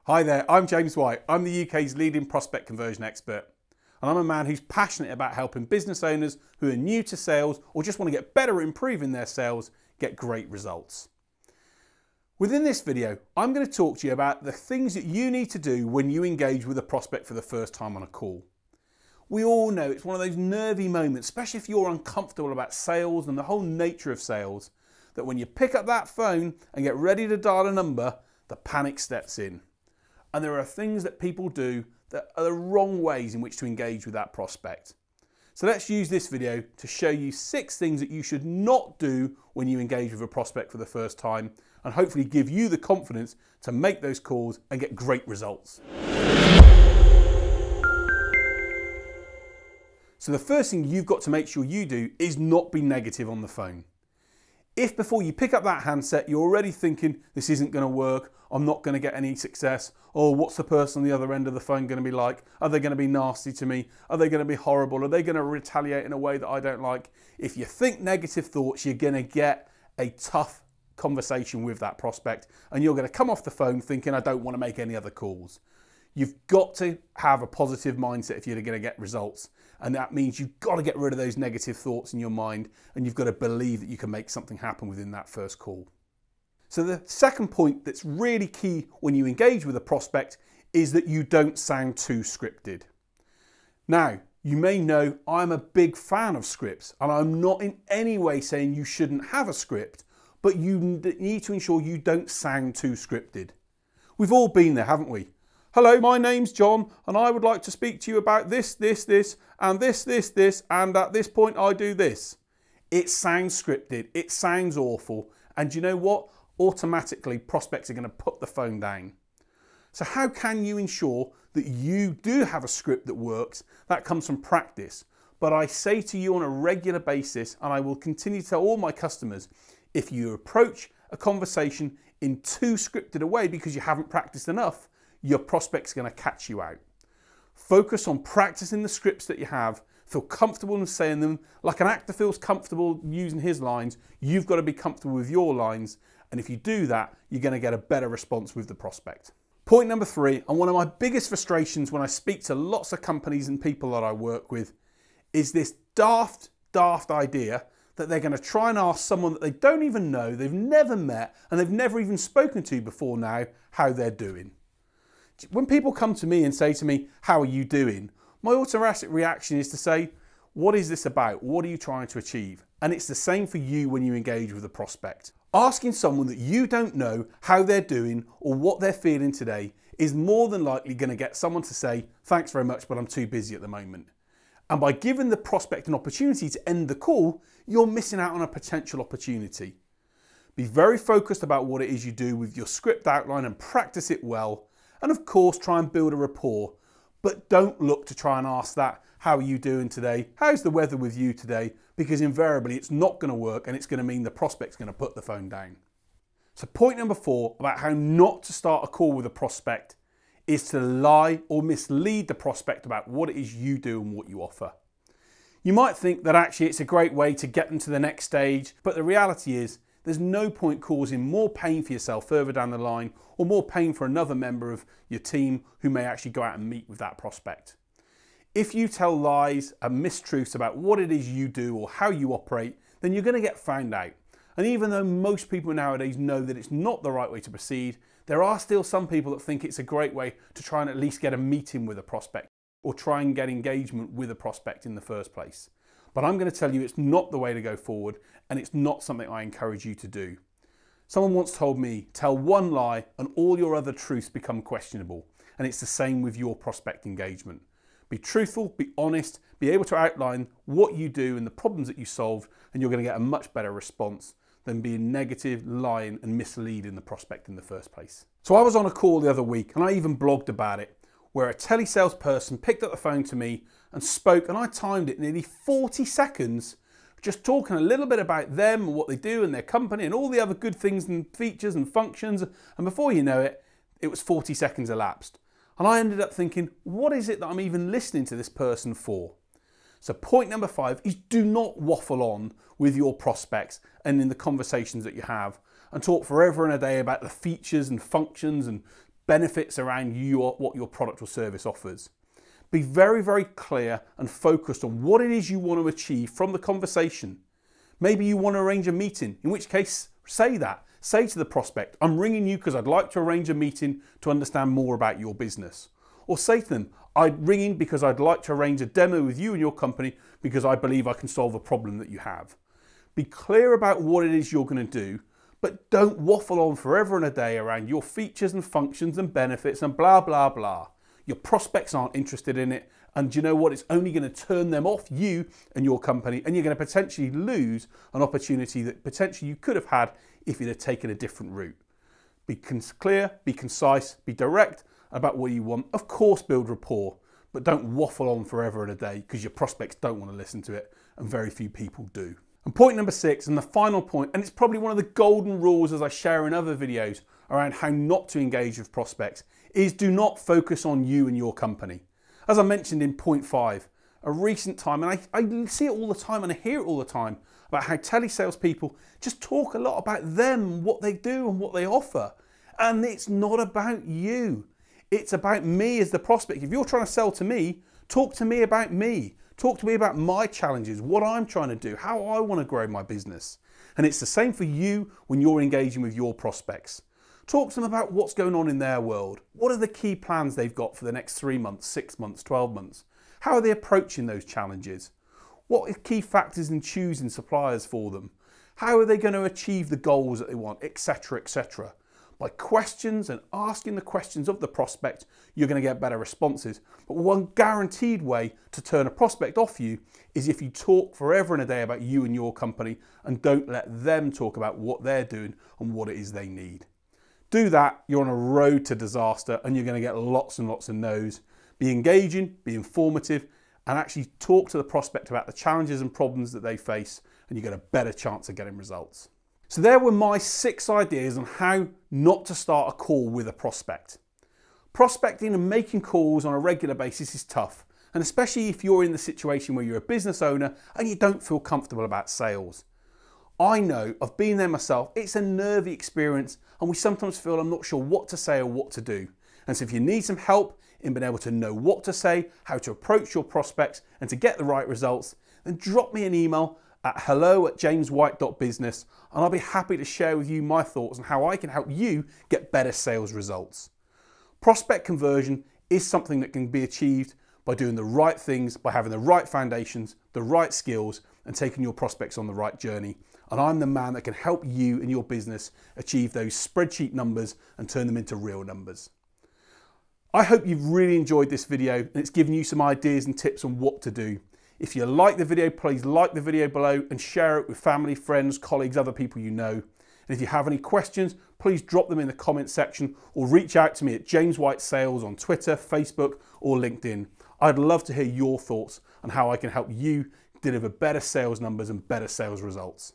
Hi there, I'm James White. I'm the UK's leading prospect conversion expert. And I'm a man who's passionate about helping business owners who are new to sales or just want to get better at improving their sales get great results. Within this video, I'm going to talk to you about the things that you need to do when you engage with a prospect for the first time on a call. We all know it's one of those nervy moments, especially if you're uncomfortable about sales and the whole nature of sales, that when you pick up that phone and get ready to dial a number, the panic steps in. And there are things that people do that are the wrong ways in which to engage with that prospect. So let's use this video to show you 6 things that you should not do when you engage with a prospect for the first time, and hopefully give you the confidence to make those calls and get great results. So the first thing you've got to make sure you do is not be negative on the phone. If before you pick up that handset you're already thinking this isn't going to work, I'm not going to get any success, or what's the person on the other end of the phone going to be like? Are they going to be nasty to me? Are they going to be horrible? Are they going to retaliate in a way that I don't like? If you think negative thoughts, you're going to get a tough conversation with that prospect, and you're going to come off the phone thinking I don't want to make any other calls. You've got to have a positive mindset if you're going to get results. And that means you've got to get rid of those negative thoughts in your mind, and you've got to believe that you can make something happen within that first call. So the second point that's really key when you engage with a prospect is that you don't sound too scripted. Now, you may know I'm a big fan of scripts, and I'm not in any way saying you shouldn't have a script, but you need to ensure you don't sound too scripted. We've all been there, haven't we? Hello, my name's John, and I would like to speak to you about this, and this, and at this point I do this. It sounds scripted, it sounds awful, and you know what? Automatically, prospects are going to put the phone down. So how can you ensure that you do have a script that works? That comes from practice. But I say to you on a regular basis, and I will continue to tell all my customers, if you approach a conversation in too scripted a way because you haven't practiced enough, your prospect's going to catch you out. Focus on practicing the scripts that you have. Feel comfortable in saying them. Like an actor feels comfortable using his lines, you've got to be comfortable with your lines. And if you do that, you're going to get a better response with the prospect. Point number 3, and one of my biggest frustrations when I speak to lots of companies and people that I work with, is this daft idea that they're going to try and ask someone that they don't even know, they've never met, and they've never even spoken to before now, how they're doing. When people come to me and say to me, how are you doing? My automatic reaction is to say, what is this about? What are you trying to achieve? And it's the same for you when you engage with a prospect. Asking someone that you don't know how they're doing or what they're feeling today is more than likely going to get someone to say, thanks very much, but I'm too busy at the moment. And by giving the prospect an opportunity to end the call, you're missing out on a potential opportunity. Be very focused about what it is you do with your script outline and practice it well. And of course, try and build a rapport, but don't look to try and ask that, how are you doing today? How's the weather with you today? Because invariably it's not going to work, and it's going to mean the prospect's going to put the phone down. So point number 4 about how not to start a call with a prospect is to lie or mislead the prospect about what it is you do and what you offer. You might think that actually it's a great way to get them to the next stage, but the reality is there's no point causing more pain for yourself further down the line, or more pain for another member of your team who may actually go out and meet with that prospect. If you tell lies and mistruths about what it is you do or how you operate, then you're going to get found out. And even though most people nowadays know that it's not the right way to proceed, there are still some people that think it's a great way to try and at least get a meeting with a prospect, or try and get engagement with a prospect in the first place. But I'm going to tell you it's not the way to go forward, and it's not something I encourage you to do. Someone once told me, tell one lie and all your other truths become questionable. And it's the same with your prospect engagement. Be truthful, be honest, be able to outline what you do and the problems that you solve, and you're going to get a much better response than being negative, lying and misleading the prospect in the first place. So I was on a call the other week, and I even blogged about it, where a telesales person picked up the phone to me and spoke, and I timed it nearly 40 seconds, just talking a little bit about them and what they do and their company and all the other good things and features and functions. And before you know it, it was 40 seconds elapsed. And I ended up thinking, what is it that I'm even listening to this person for? So point number 5 is do not waffle on with your prospects and in the conversations that you have and talk forever and a day about the features and functions and benefits around what your product or service offers. Be very, very clear and focused on what it is you want to achieve from the conversation. Maybe you want to arrange a meeting, in which case say that. Say to the prospect, I'm ringing you because I'd like to arrange a meeting to understand more about your business. Or say to them, I'm ringing because I'd like to arrange a demo with you and your company because I believe I can solve a problem that you have. Be clear about what it is you're going to do, but don't waffle on forever and a day around your features and functions and benefits and blah, blah, blah. Your prospects aren't interested in it, and you know what? It's only going to turn them off you and your company, and you're going to potentially lose an opportunity that potentially you could have had if you'd have taken a different route. Be clear, be concise, be direct about what you want. Of course, build rapport, but don't waffle on forever and a day because your prospects don't want to listen to it, and very few people do. And point number 6, and the final point, and it's probably one of the golden rules as I share in other videos around how not to engage with prospects, is do not focus on you and your company. As I mentioned in point 5, a recent time, and I see it all the time and I hear it all the time, about how telesales people just talk a lot about them, what they do and what they offer. And it's not about you. It's about me as the prospect. If you're trying to sell to me, talk to me about me. Talk to me about my challenges, what I'm trying to do, how I want to grow my business. And it's the same for you when you're engaging with your prospects. Talk to them about what's going on in their world. What are the key plans they've got for the next 3 months, 6 months, 12 months? How are they approaching those challenges? What are key factors in choosing suppliers for them? How are they going to achieve the goals that they want, etc., etc.? By questions and asking the questions of the prospect, you're going to get better responses. But one guaranteed way to turn a prospect off you is if you talk forever and a day about you and your company and don't let them talk about what they're doing and what it is they need. Do that, you're on a road to disaster and you're going to get lots and lots of no's. Be engaging, be informative, and actually talk to the prospect about the challenges and problems that they face, and you get a better chance of getting results. So there were my 6 ideas on how not to start a call with a prospect. Prospecting and making calls on a regular basis is tough, and especially if you're in the situation where you're a business owner and you don't feel comfortable about sales. I know, I've been there myself, it's a nervy experience and we sometimes feel I'm not sure what to say or what to do. And so if you need some help in being able to know what to say, how to approach your prospects and to get the right results, then drop me an email at hello@jameswhite.business and I'll be happy to share with you my thoughts on how I can help you get better sales results. Prospect conversion is something that can be achieved by doing the right things, by having the right foundations, the right skills, and taking your prospects on the right journey. And I'm the man that can help you and your business achieve those spreadsheet numbers and turn them into real numbers. I hope you've really enjoyed this video and it's given you some ideas and tips on what to do. If you like the video, please like the video below and share it with family, friends, colleagues, other people you know. And if you have any questions, please drop them in the comments section or reach out to me at James White Sales on Twitter, Facebook or LinkedIn. I'd love to hear your thoughts on how I can help you deliver better sales numbers and better sales results.